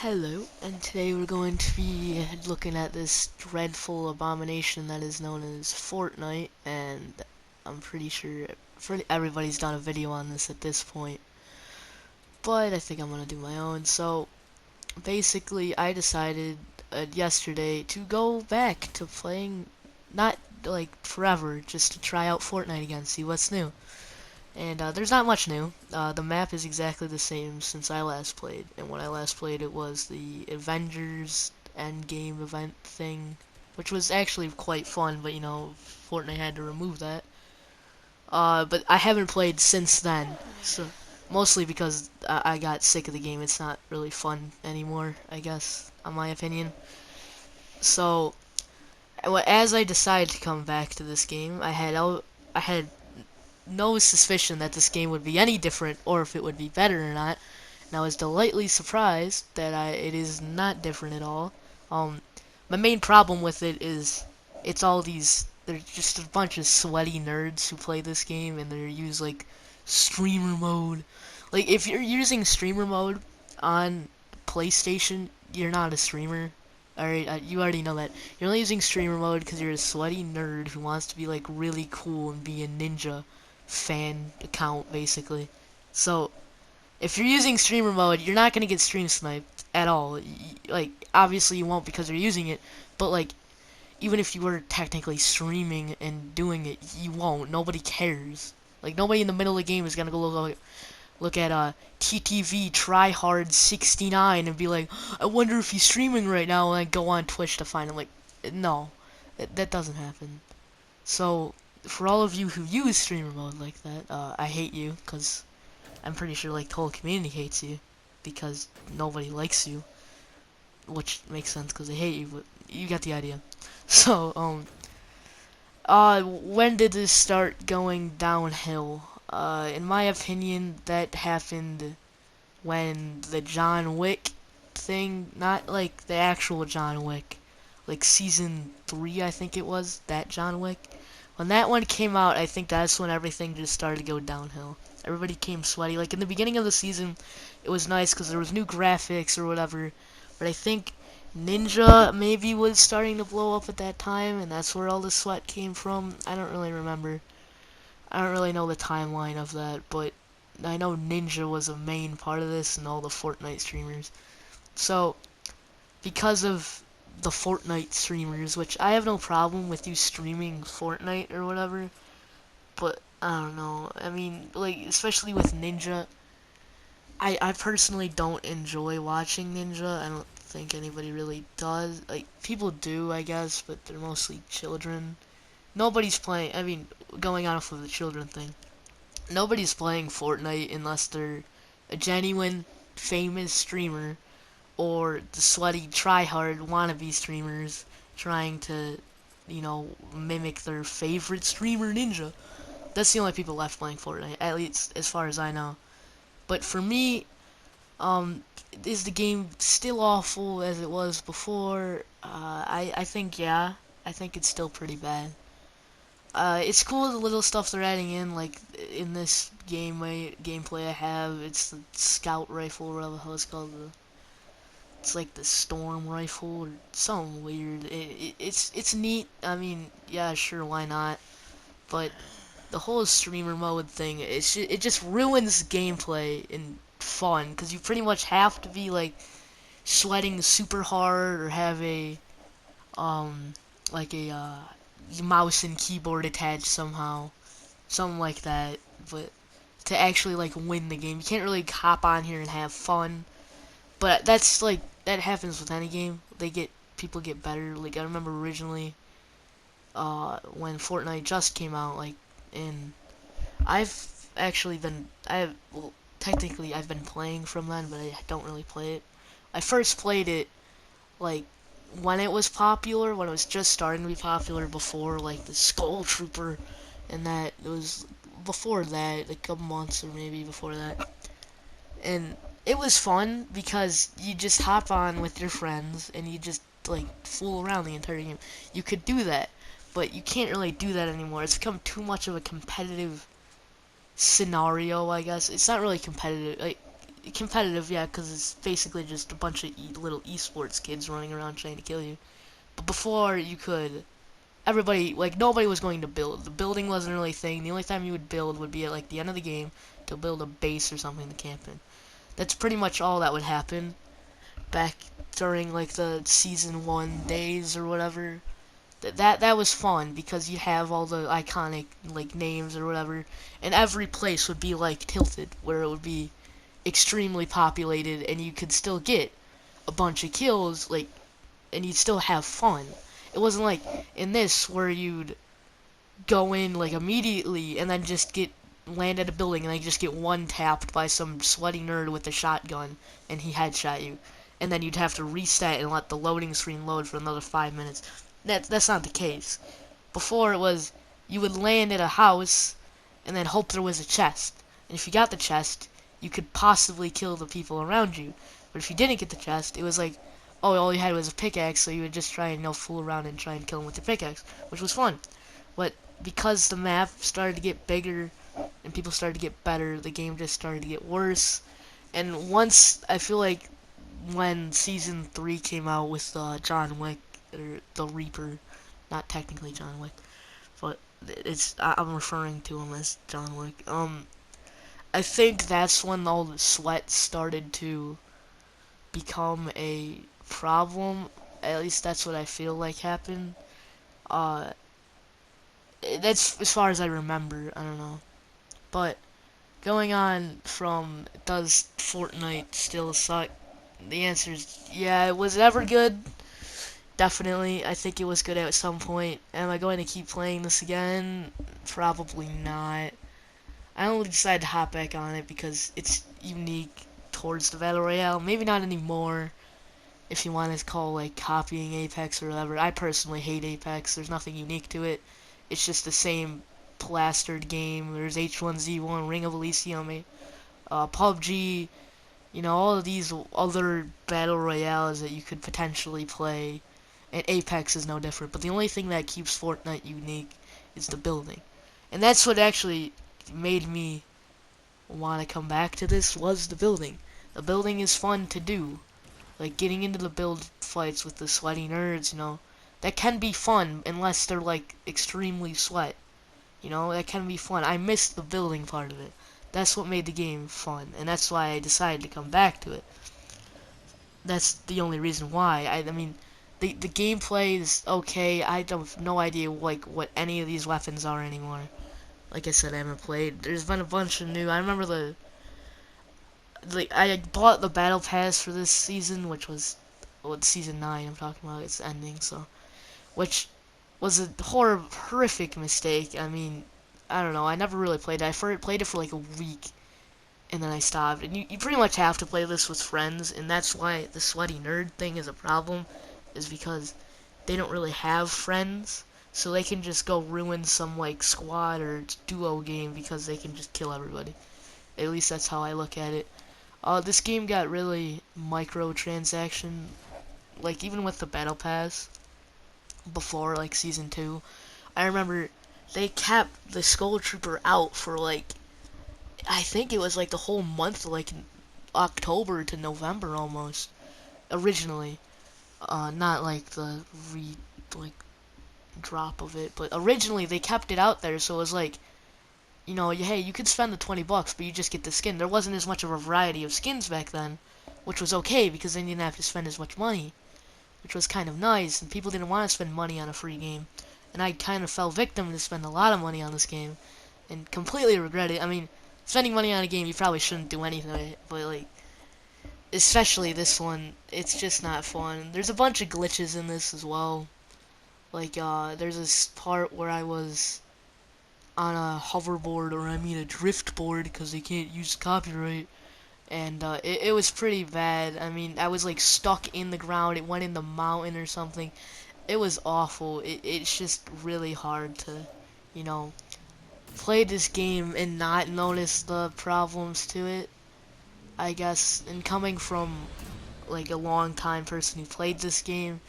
Hello, and today we're going to be looking at this dreadful abomination that is known as Fortnite, and I'm pretty sure everybody's done a video on this at this point, but I think I'm gonna do my own. So, basically, I decided yesterday to go back to playing, not like forever, just to try out Fortnite again, see what's new. And there's not much new. The map is exactly the same since I last played. And when I last played, it was the Avengers Endgame event thing, which was actually quite fun. But Fortnite had to remove that. But I haven't played since then, so mostly because I got sick of the game. It's not really fun anymore, I guess, in my opinion. So, as I decided to come back to this game, I had no suspicion that this game would be any different or if it would be better or not. And I was delightfully surprised that it is not different at all. Um, my main problem with it is there's just a bunch of sweaty nerds who play this game and they use like streamer mode. Like if you're using streamer mode on PlayStation, you're not a streamer. Alright, you already know that. You're only using streamer mode because you're a sweaty nerd who wants to be like really cool and be a ninja fan account basically. So if you're using streamer mode, you're not gonna get stream sniped at all. Like obviously you won't because you're using it, but like even if you were technically streaming and doing it, you won't. Nobody cares. Like nobody in the middle of the game is gonna go look at TTV tryhard 69 and be like, I wonder if he's streaming right now, and I go on Twitch to find him. Like, no, that doesn't happen. So for all of you who use streamer mode like that, I hate you, because I'm pretty sure like the whole community hates you, because nobody likes you, which makes sense because they hate you, but you got the idea. So, when did this start going downhill? In my opinion, that happened when the John Wick thing, not like the actual John Wick, like season 3 I think it was, that John Wick. When that one came out, I think that's when everything just started to go downhill. Everybody came sweaty. Like in the beginning of the season, it was nice because there was new graphics or whatever. But I think Ninja maybe was starting to blow up at that time, and that's where all the sweat came from. I don't really remember. I don't really know the timeline of that, but I know Ninja was a main part of this and all the Fortnite streamers. So, because of the Fortnite streamers, which I have no problem with you streaming Fortnite or whatever, but I don't know. I mean, like, especially with Ninja, I personally don't enjoy watching Ninja. I don't think anybody really does. Like, people do, I guess, but they're mostly children. Nobody's playing, I mean, going off of the children thing, nobody's playing Fortnite unless they're a genuine, famous streamer or the sweaty tryhard wannabe streamers trying to, mimic their favorite streamer Ninja. That's the only people left playing Fortnite, at least as far as I know. But for me, um, is the game still awful as it was before? I think yeah. I think it's still pretty bad. It's cool the little stuff they're adding in, like in this gameplay I have. It's the scout rifle, or whatever the hell it's called. It's like the storm rifle or something weird. It's neat. I mean, yeah, sure, why not? But the whole streamer mode thing, it just ruins gameplay and fun because you pretty much have to be like sweating super hard or have a um like a mouse and keyboard attached somehow, something like that. But to actually like win the game, you can't really hop on here and have fun. But that's like that happens with any game. People get better. Like I remember originally, when Fortnite just came out, like in I've actually been I have well technically I've been playing from then, but I don't really play it. I first played it like when it was popular, when it was just starting to be popular before like the Skull Trooper and that it was before that, like a couple months or maybe before that. And it was fun because you just hop on with your friends and you just like fool around the entire game. You could do that, but you can't really do that anymore. It's become too much of a competitive scenario, I guess. It's not really competitive. Like competitive, yeah, because it's basically just a bunch of little esports kids running around trying to kill you. But before, you could, everybody, like, nobody was going to build. The building wasn't really a thing. The only time you would build would be at, like, the end of the game to build a base or something to camp in. That's pretty much all that would happen back during, like, the Season 1 days or whatever. That was fun because you have all the iconic, like, names or whatever, and every place would be, like, tilted, where it would be extremely populated, and you could still get a bunch of kills, like, and you'd still have fun. It wasn't like in this where you'd go in like immediately and then just land at a building and then just get one tapped by some sweaty nerd with a shotgun and he headshot you, and then you'd have to reset and let the loading screen load for another 5 minutes. That's not the case. Before, it was you would land at a house and then hope there was a chest, and if you got the chest, you could possibly kill the people around you. But if you didn't get the chest, it was like, oh, all you had was a pickaxe, so you would just try and fool around and try and kill them with your pickaxe, which was fun. But because the map started to get bigger and people started to get better, the game just started to get worse. And once, I feel like when Season 3 came out with John Wick, or the Reaper, not technically John Wick, but I'm referring to him as John Wick. I think that's when all the sweat started to become a problem. At least that's what I feel like happened. Uh, that's as far as I remember. I don't know. But going on from, does Fortnite still suck? The answer is yeah. Was it ever good? Definitely. I think it was good at some point. Am I going to keep playing this again? Probably not. I only decided to hop back on it because it's unique towards the Battle Royale. Maybe not anymore, if you want to call, like, copying Apex or whatever. I personally hate Apex. There's nothing unique to it. It's just the same plastered game. There's H1Z1, Ring of Elysium, PUBG, all of these other Battle Royales that you could potentially play. And Apex is no different. But the only thing that keeps Fortnite unique is the building. And that's what actually made me want to come back to this, was the building. The building is fun to do. Like, getting into the build fights with the sweaty nerds, that can be fun unless they're, like, extremely sweat. That can be fun. I missed the building part of it. That's what made the game fun, and that's why I decided to come back to it. That's the only reason why. I mean, the gameplay is okay. I have no idea, like, what any of these weapons are anymore. Like I said, I haven't played. There's been a bunch of new. I remember I bought the battle pass for this season, which was, it's Season 9 I'm talking about. It's ending, so, which was a horrific mistake. I mean, I don't know. I never really played it. I played it for like a week, and then I stopped. And you pretty much have to play this with friends, and that's why the sweaty nerd thing is a problem, is because they don't really have friends. So they can just go ruin some, like, squad or duo game because they can just kill everybody. At least that's how I look at it. This game got really microtransaction, like, even with the battle pass before, like, Season 2. I remember they kept the Skull Trooper out for, like, I think it was, like, the whole month, like, October to November almost, originally. Not, like, the drop of it, but originally they kept it out there, so it was like, hey, you could spend the $20, but you just get the skin. There wasn't as much of a variety of skins back then, which was okay because then you didn't have to spend as much money, which was kind of nice, and people didn't want to spend money on a free game, and I kind of fell victim to spend a lot of money on this game, and completely regret it. I mean, spending money on a game you probably shouldn't do anything with it, but, like, especially this one, it's just not fun. There's a bunch of glitches in this as well. Like, there's this part where I was on a hoverboard, or I mean a drift board, because they can't use copyright, and it was pretty bad. I mean, I was, like, stuck in the ground. It went in the mountain or something. It was awful. It's just really hard to, play this game and not notice the problems to it, I guess. And coming from, like, a long time person who played this game,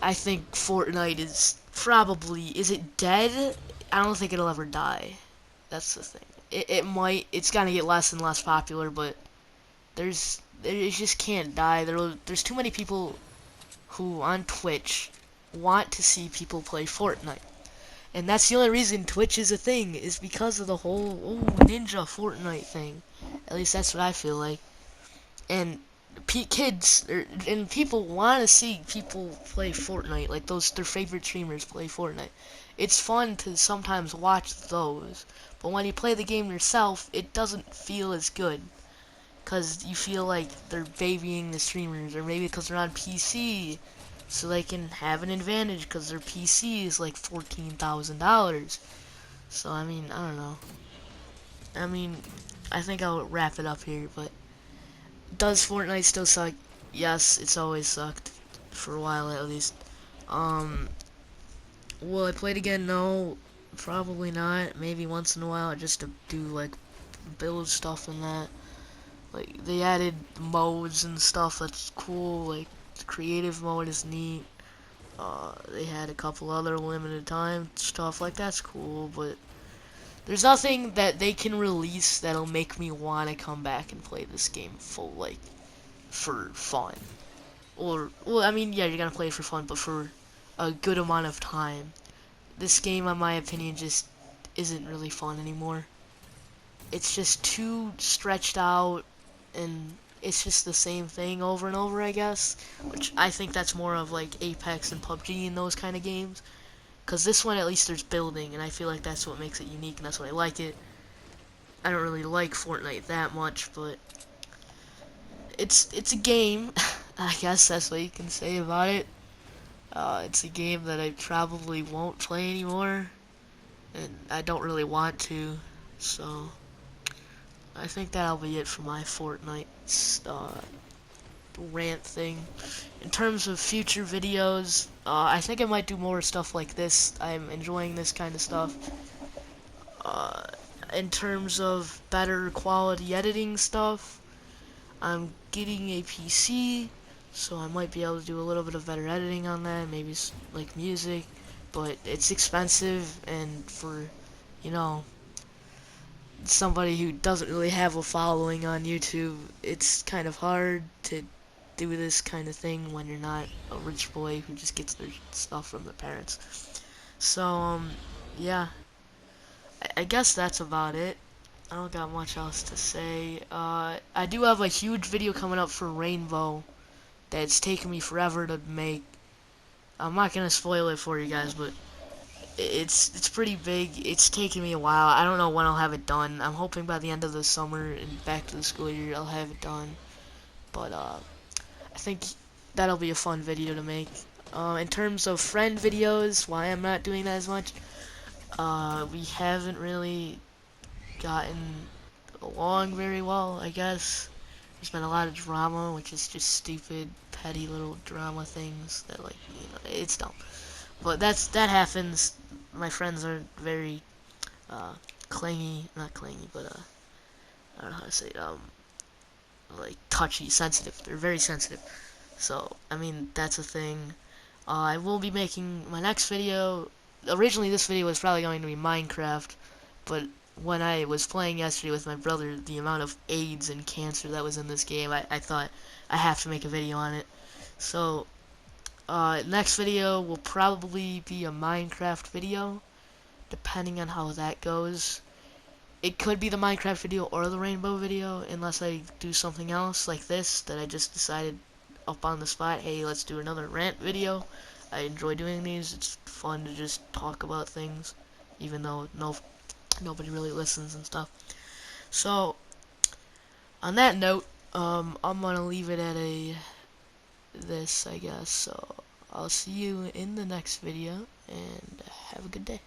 I think Fortnite is probably, is it dead? I don't think it'll ever die. That's the thing. It might, it's gonna get less and less popular, but it just can't die. There's too many people who on Twitch want to see people play Fortnite. And that's the only reason Twitch is a thing, is because of the whole, oh, Ninja Fortnite thing. At least that's what I feel like. And kids and people want to see people play Fortnite, like their favorite streamers play Fortnite. It's fun to sometimes watch those, but when you play the game yourself, it doesn't feel as good. Because you feel like they're babying the streamers, or maybe because they're on PC, so they can have an advantage because their PC is like $14,000. So, I mean, I don't know. I mean, I think I'll wrap it up here, but does Fortnite still suck? Yes, it's always sucked. For a while, at least. Um, will I play it again? No, probably not. Maybe once in a while, just to do, like, build stuff and that. Like, they added modes and stuff that's cool, like, the creative mode is neat. They had a couple other limited time stuff, like, that's cool, but there's nothing that they can release that'll make me want to come back and play this game full, like, for fun. Or, well, I mean, yeah, you're gonna play it for fun, but for a good amount of time. This game, in my opinion, just isn't really fun anymore. It's just too stretched out, and it's just the same thing over and over, I guess. Which I think that's more of like Apex and PUBG and those kind of games. Because this one, at least there's building, and I feel like that's what makes it unique, and that's what I like it. I don't really like Fortnite that much, but it's a game. I guess that's what you can say about it. It's a game that I probably won't play anymore, and I don't really want to, so I think that'll be it for my Fortnite rant thing. In terms of future videos, I think I might do more stuff like this. I'm enjoying this kind of stuff. Uh, in terms of better quality editing stuff, I'm getting a PC, so I might be able to do a little bit of better editing on that, maybe like music, but it's expensive, and for, you know, somebody who doesn't really have a following on YouTube, it's kind of hard to do this kind of thing when you're not a rich boy who just gets their stuff from their parents. So, yeah, I guess that's about it. I don't got much else to say. I do have a huge video coming up for Rainbow that's taken me forever to make. I'm not gonna spoil it for you guys, but it's pretty big. It's taken me a while. I don't know when I'll have it done. I'm hoping by the end of the summer and back to the school year I'll have it done. But I think that'll be a fun video to make. In terms of friend videos, why I'm not doing that as much, we haven't really gotten along very well, I guess. There's been a lot of drama, which is just stupid, petty little drama things that, like, you know, it's dumb. But that happens. My friends are very clingy, not clingy, but I don't know how to say it, like touchy, sensitive. They're very sensitive. So, I mean, that's a thing. I will be making my next video. Originally, this video was probably going to be Minecraft, but when I was playing yesterday with my brother, the amount of AIDS and cancer that was in this game, I thought I have to make a video on it. So, next video will probably be a Minecraft video, depending on how that goes. It could be the Minecraft video or the Rainbow video, unless I do something else like this that I just decided up on the spot. Hey, let's do another rant video. I enjoy doing these. It's fun to just talk about things, even though nobody really listens and stuff. So, on that note, I'm gonna leave it at this, I guess. So, I'll see you in the next video, and have a good day.